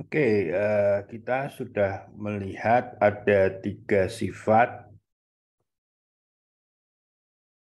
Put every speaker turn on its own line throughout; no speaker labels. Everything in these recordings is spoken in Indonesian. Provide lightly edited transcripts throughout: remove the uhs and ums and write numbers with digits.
Oke, kita sudah melihat ada 3 sifat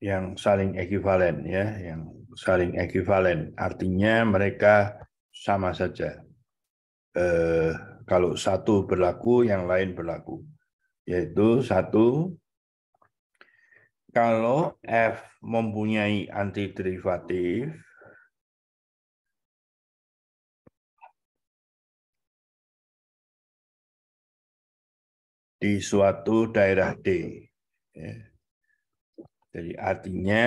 yang saling ekivalen ya, yang saling ekivalen. Artinya mereka sama saja. Eh, Kalau satu berlaku, yang lain berlaku. Yaitu satu, kalau F mempunyai antiderivatif, di suatu daerah D. Ya. Jadi artinya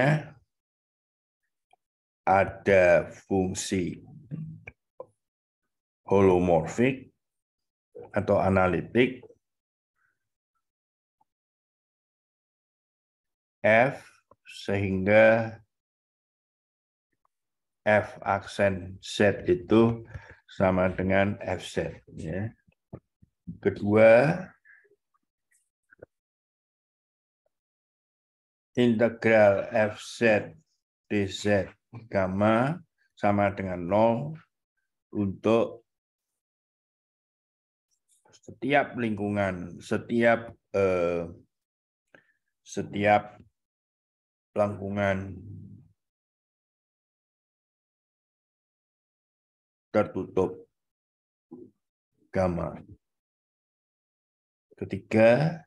ada fungsi holomorfik atau analitik F sehingga F aksen Z itu sama dengan FZ. Ya. Kedua, integral FZ dz gamma sama dengan 0 untuk setiap lingkungan, setiap lingkungan tertutup gamma. Ketiga,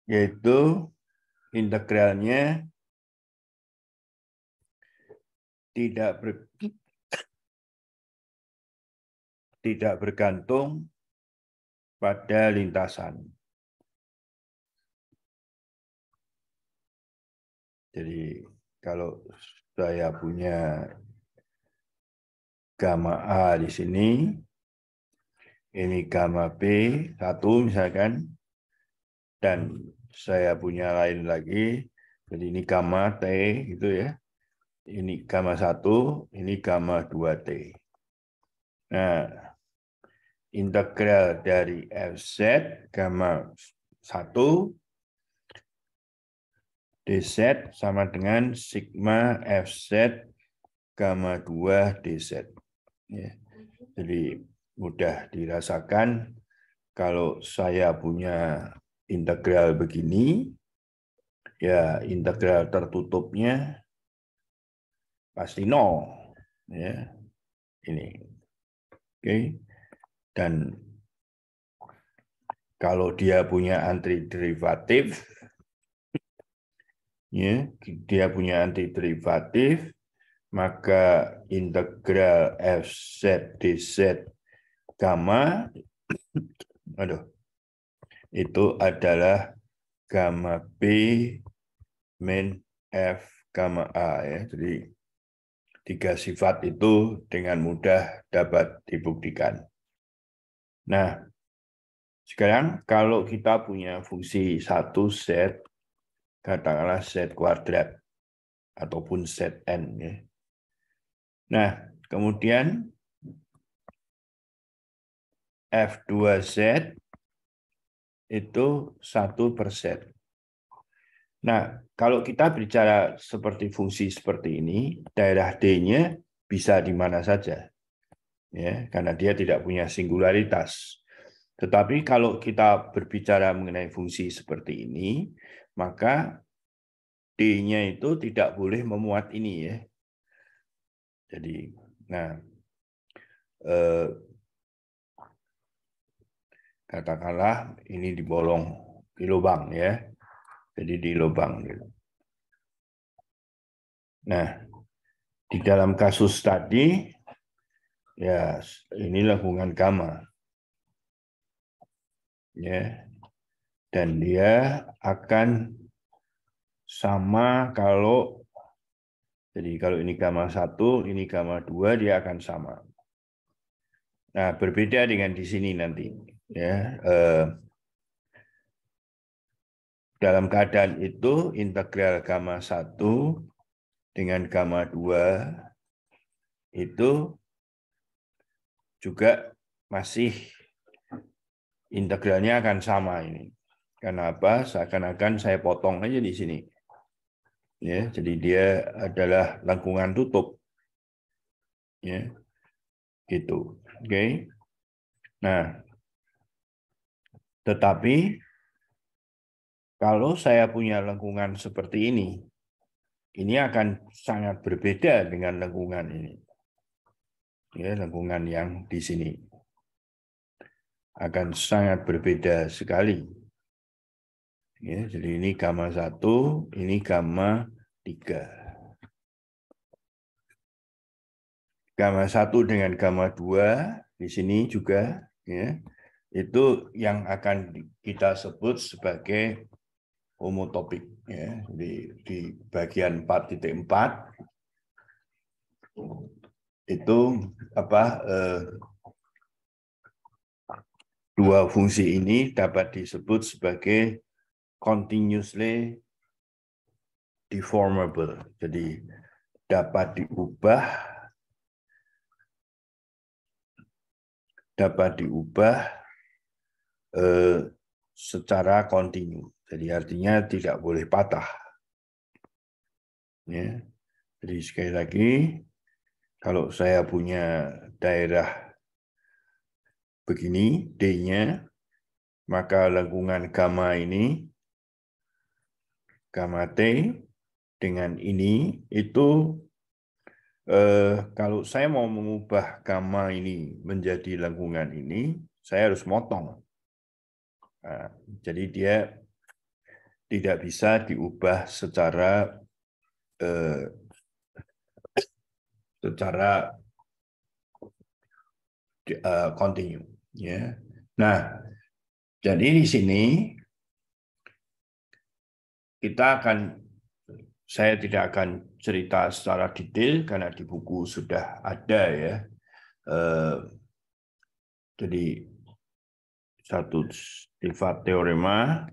yaitu integralnya tidak bergantung pada lintasan. Jadi kalau saya punya gamma A di sini, ini gamma B 1 misalkan, dan saya punya lain lagi, jadi ini gamma T gitu ya. Ini gamma 1, ini gamma 2T. Nah, integral dari Fz gamma 1 dz sama dengan sigma Fz gamma 2 dz. Ya. Jadi mudah dirasakan kalau saya punya integral begini, ya integral tertutupnya pasti 0. Ya. Ini. Oke. Dan kalau dia punya antiderivatif, ya, dia punya antiderivatif, maka integral Fz dz gamma itu adalah gamma B min F gamma A ya. Jadi 3 sifat itu dengan mudah dapat dibuktikan. Nah, sekarang kalau kita punya fungsi 1 Z, katakanlah Z kuadrat ataupun Zn ya. Nah, kemudian F2Z itu 1/Z. Nah, kalau kita bicara seperti fungsi seperti ini, daerah D-nya bisa di mana saja. Ya, karena dia tidak punya singularitas. Tetapi kalau kita berbicara mengenai fungsi seperti ini, maka D-nya itu tidak boleh memuat ini ya. Jadi, nah, katakanlah ini dibolong di lubang ya. Jadi di lubang gitu. Nah, di dalam kasus tadi ya ini lingkungan gamma. Ya. Dan dia akan sama kalau jadi kalau ini gamma 1, ini gamma 2 dia akan sama. Nah, berbeda dengan di sini nanti ya. Dalam keadaan itu integral gamma 1 dengan gamma 2 itu juga masih integralnya akan sama ini. Kenapa? Seakan-akan saya potong aja di sini. Ya, jadi dia adalah lengkungan tutup. Ya, gitu. Oke. Nah, tetapi kalau saya punya lengkungan seperti ini akan sangat berbeda dengan lengkungan ini. Ya, lengkungan yang di sini akan sangat berbeda sekali. Ya, jadi ini gamma 1, ini gamma 3. Gamma 1 dengan gamma 2 di sini juga ya, itu yang akan kita sebut sebagai homotopik ya. Di bagian 4.4 itu dua fungsi ini dapat disebut sebagai continuously deformable. Jadi dapat diubah secara kontinu. Jadi artinya tidak boleh patah. Ya. Jadi sekali lagi, kalau saya punya daerah begini, D-nya, maka lengkungan gamma ini, gamma T, dengan ini, itu kalau saya mau mengubah gamma ini menjadi lengkungan ini, saya harus motong. Nah, jadi dia tidak bisa diubah secara kontinu. Ya. Nah, jadi di sini saya tidak akan cerita secara detail karena di buku sudah ada ya. Jadi satu sifat teorema,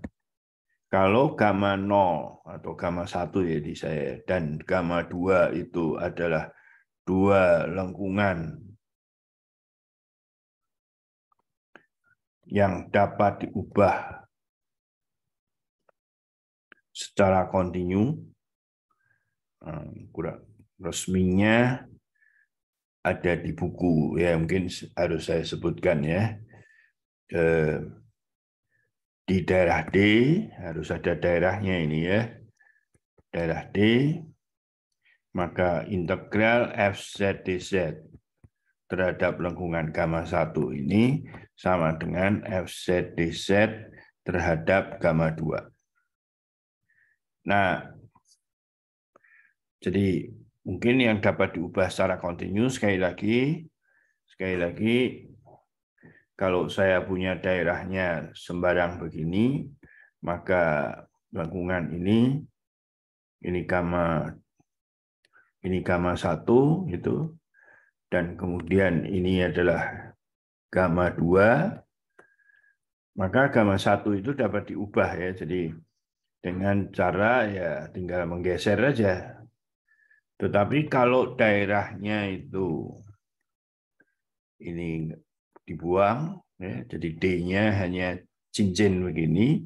kalau gamma 0 atau gamma 1 ya di saya dan gamma 2 itu adalah dua lengkungan yang dapat diubah secara kontinu, resminya ada di buku ya, mungkin harus saya sebutkan ya. Di daerah D harus ada daerahnya ini ya, daerah D, maka integral FZ/dZ terhadap lengkungan gamma 1 ini sama dengan FZ/dZ terhadap gamma 2. Nah, jadi mungkin yang dapat diubah secara kontinu, sekali lagi, kalau saya punya daerahnya sembarang begini, maka lengkungan ini gamma 1 itu, dan kemudian ini adalah gamma 2, maka gamma 1 itu dapat diubah ya. Jadi dengan cara ya tinggal menggeser aja. Tetapi kalau daerahnya itu ini dibuang, ya, jadi D-nya hanya cincin begini,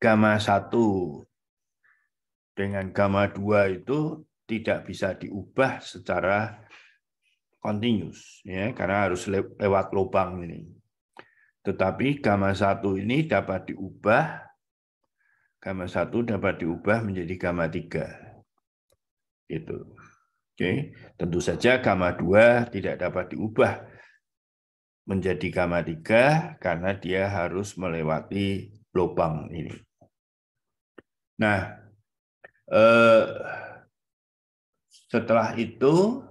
gamma 1 dengan gamma 2 itu tidak bisa diubah secara kontinus, ya, karena harus lewat lubang ini. Tetapi gamma 1 ini dapat diubah, gamma 1 dapat diubah menjadi gamma 3. Gitu. Oke, tentu saja gamma 2 tidak dapat diubah menjadi gamma 3 karena dia harus melewati lubang ini. Nah, setelah itu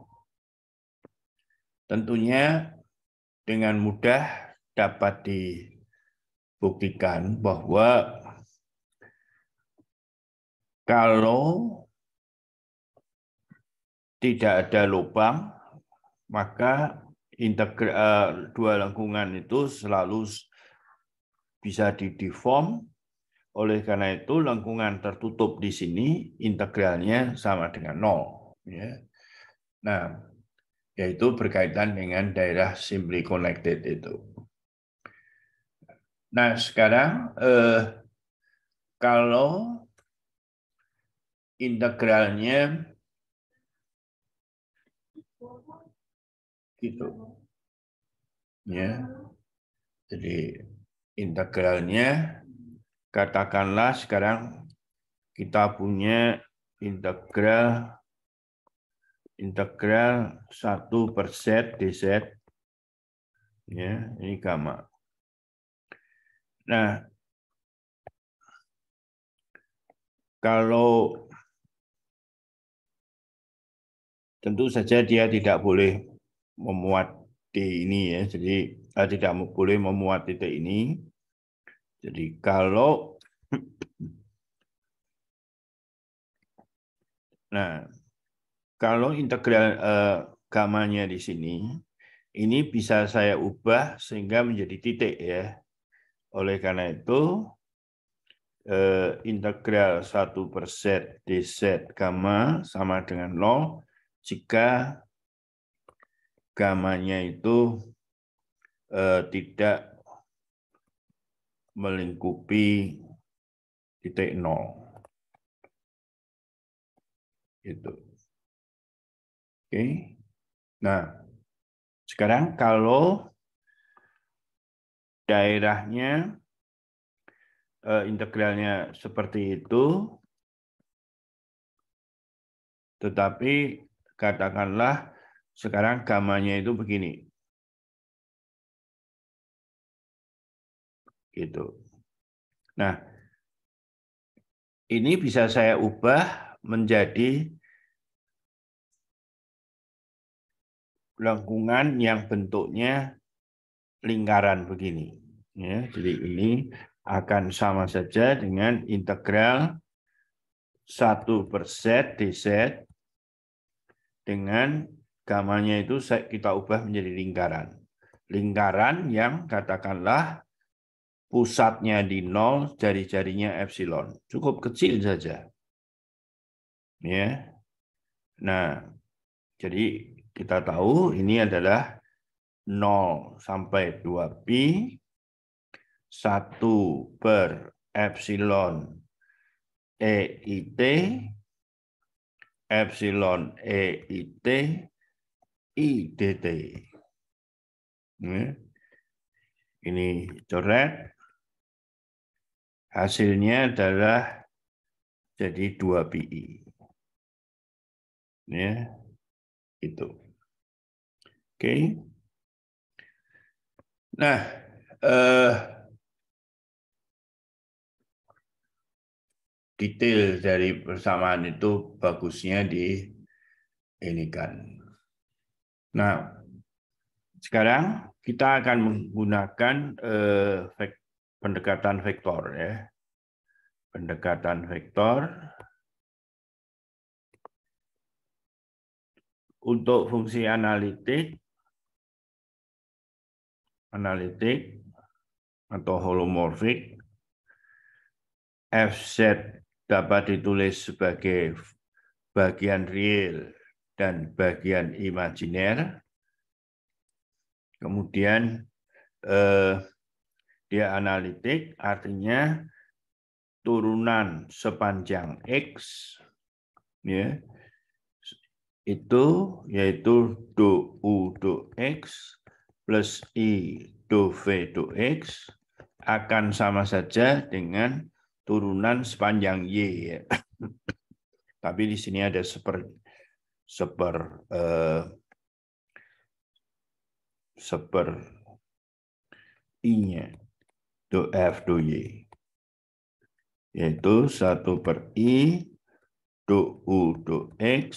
tentunya dengan mudah dapat dibuktikan bahwa kalau tidak ada lubang, maka dua lengkungan itu selalu bisa dideform. Oleh karena itu lengkungan tertutup di sini integralnya sama dengan 0. Ya. Nah, yaitu berkaitan dengan daerah simply connected itu. Nah, sekarang kalau integralnya gitu. Ya. Jadi integralnya katakanlah sekarang kita punya integral 1/z dz, ya, ini gamma. Nah, kalau tentu saja dia tidak boleh memuat di ini ya, jadi tidak boleh memuat titik ini. Jadi kalau integral gamanya di sini, ini bisa saya ubah sehingga menjadi titik ya. Oleh karena itu integral 1/z dz gamma sama dengan 0 jika gamanya itu tidak melingkupi titik 0. Gitu. Oke. Nah, sekarang kalau daerahnya integralnya seperti itu, tetapi katakanlah sekarang gamanya itu begini. Gitu. Nah, ini bisa saya ubah menjadi lengkungan yang bentuknya lingkaran begini. Ya, jadi ini akan sama saja dengan integral 1/z dz dengan gamanya itu kita ubah menjadi lingkaran. Lingkaran yang katakanlah pusatnya di 0, jari-jarinya epsilon. Cukup kecil saja. Ya. Nah, jadi kita tahu ini adalah 0 sampai 2pi 1/epsilon EIT epsilon EIT IDT. Ini coret. Hasilnya adalah jadi 2pi. Ya, itu. Oke. Nah, detail dari persamaan itu bagusnya di ini kan. Nah, sekarang kita akan menggunakan pendekatan vektor ya. Pendekatan vektor untuk fungsi analitik atau holomorfik, Fz dapat ditulis sebagai bagian real dan bagian imajiner. Kemudian dia analitik, artinya turunan sepanjang X, ya, itu yaitu do U do X plus I do V do X akan sama saja dengan turunan sepanjang Y. Ya. Tapi di sini ada seper I-nya, do F do Y. Yaitu 1/I do U do X,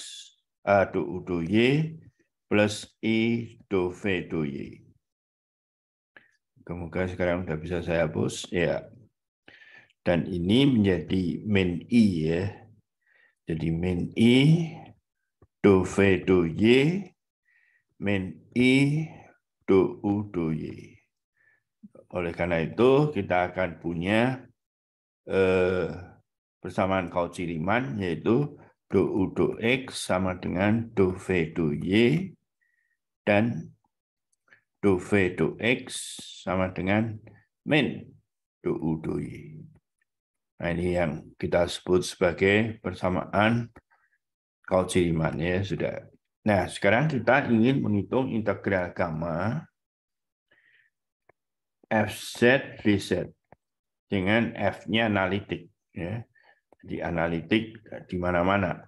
do U do Y, plus I do V do Y. Semoga sekarang sudah bisa saya hapus. Ya. Dan ini menjadi min I ya. Jadi min I do V do Y, min I do U do Y. Oleh karena itu kita akan punya persamaan Cauchy-Riemann yaitu do U do X sama dengan do V do Y dan do V do X sama dengan min do U do Y. Nah, ini yang kita sebut sebagai persamaan Cauchy-Riemann ya sudah. Nah, sekarang kita ingin menghitung integral gamma Fz dz dengan F-nya analitik ya. Jadi analitik di mana-mana.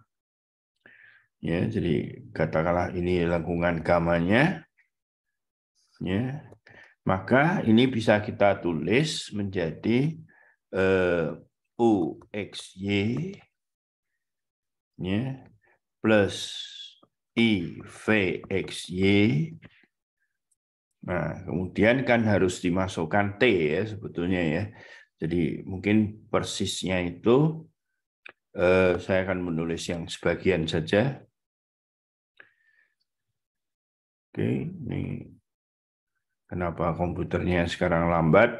Ya, jadi katakanlah ini lengkungan gamanya ya. Maka ini bisa kita tulis menjadi UXY ya, plus IVXY. Nah, kemudian kan harus dimasukkan T ya sebetulnya ya. Jadi mungkin persisnya itu saya akan menulis yang sebagian saja. Oke, ini kenapa komputernya sekarang lambat?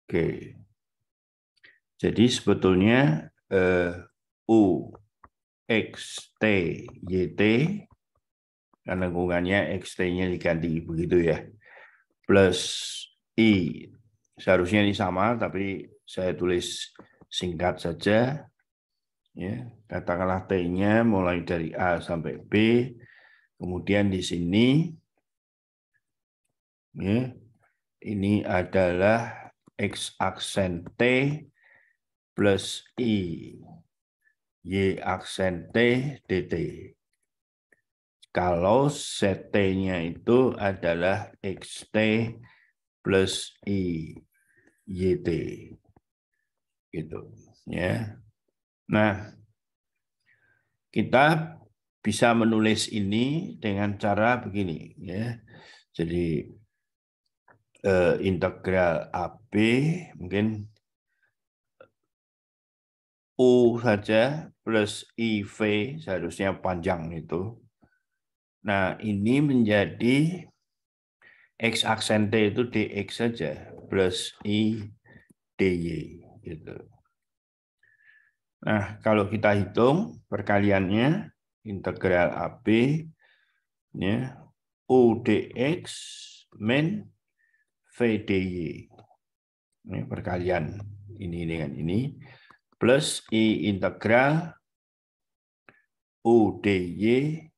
Oke, jadi sebetulnya U X T Y T kan lengkungannya X-T-nya diganti begitu ya. Plus I seharusnya ini sama tapi saya tulis singkat saja. Ya, katakanlah T-nya mulai dari A sampai B. Kemudian di sini ya, ini adalah X aksen T plus I Y aksen T dt. Kalau ZT-nya itu adalah XT plus I YT. Gitu ya. Nah, kita bisa menulis ini dengan cara begini ya. Jadi integral AB mungkin U saja plus IV seharusnya panjang itu. Nah, ini menjadi X aksen T itu DX saja plus I DY gitu. Nah, kalau kita hitung perkaliannya integral AB ya, UDX min VDY. Ini perkalian ini dengan ini plus I integral UDY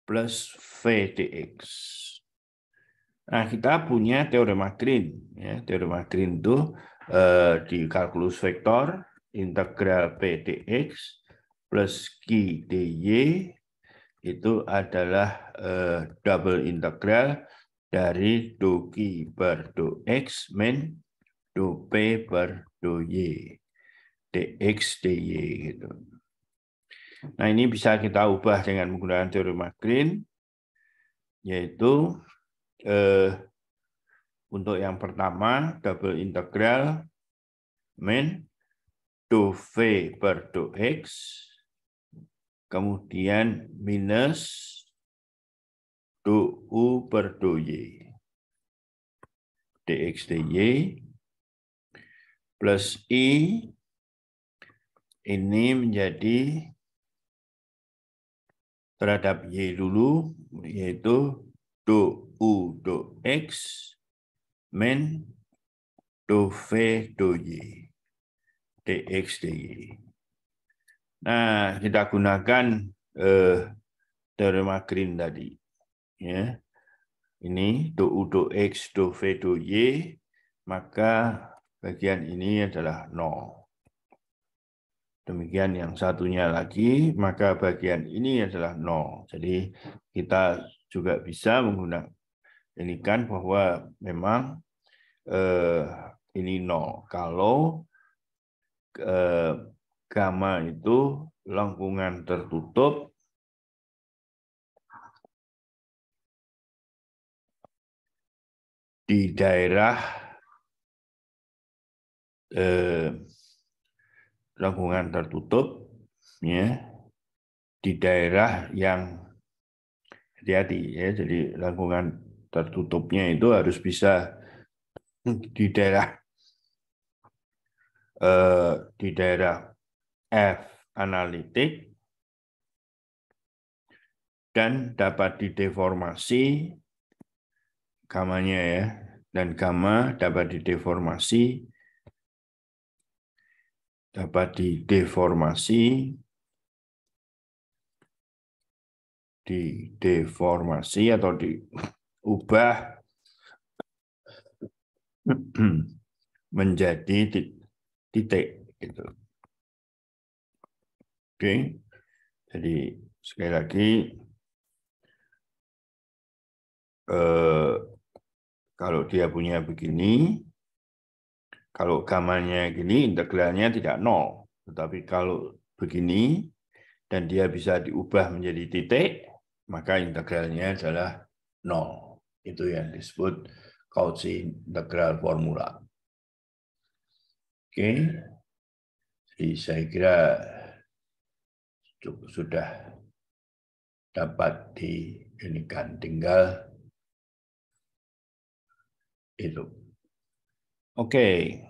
plus VDX. Nah, kita punya teorema Green. Ya, teorema Green itu di kalkulus vektor integral PDX plus Q dy itu adalah double integral dari do Q per do X min do P per do Y dx dy gitu. Nah, ini bisa kita ubah dengan menggunakan teorema Green, yaitu untuk yang pertama double integral min do V per do X, kemudian minus do U per do Y dx dy plus I ini menjadi terhadap Y dulu, yaitu do U do X min do V do Y dx dy. Nah, kita gunakan teorema Green tadi. Ya. Ini do U do X do V do Y, maka bagian ini adalah 0. Demikian yang satunya lagi, maka bagian ini adalah 0. Jadi kita juga bisa menggunakan ini kan bahwa memang ini 0. Kalau gamma itu lengkungan tertutup di daerah lengkungan tertutup ya, di daerah yang hati-hati ya. Jadi lengkungan tertutupnya itu harus bisa di daerah F analitik dan dapat dideformasi gamanya ya, dan gamma dapat dideformasi dapat dideformasi atau diubah menjadi titik gitu. Oke. Jadi sekali lagi kalau dia punya begini, kalau gamanya gini, integralnya tidak nol. Tetapi kalau begini, dan dia bisa diubah menjadi titik, maka integralnya adalah nol. Itu yang disebut Cauchy integral formula. Oke, jadi saya kira sudah dapat diinikan, tinggal itu. Oke.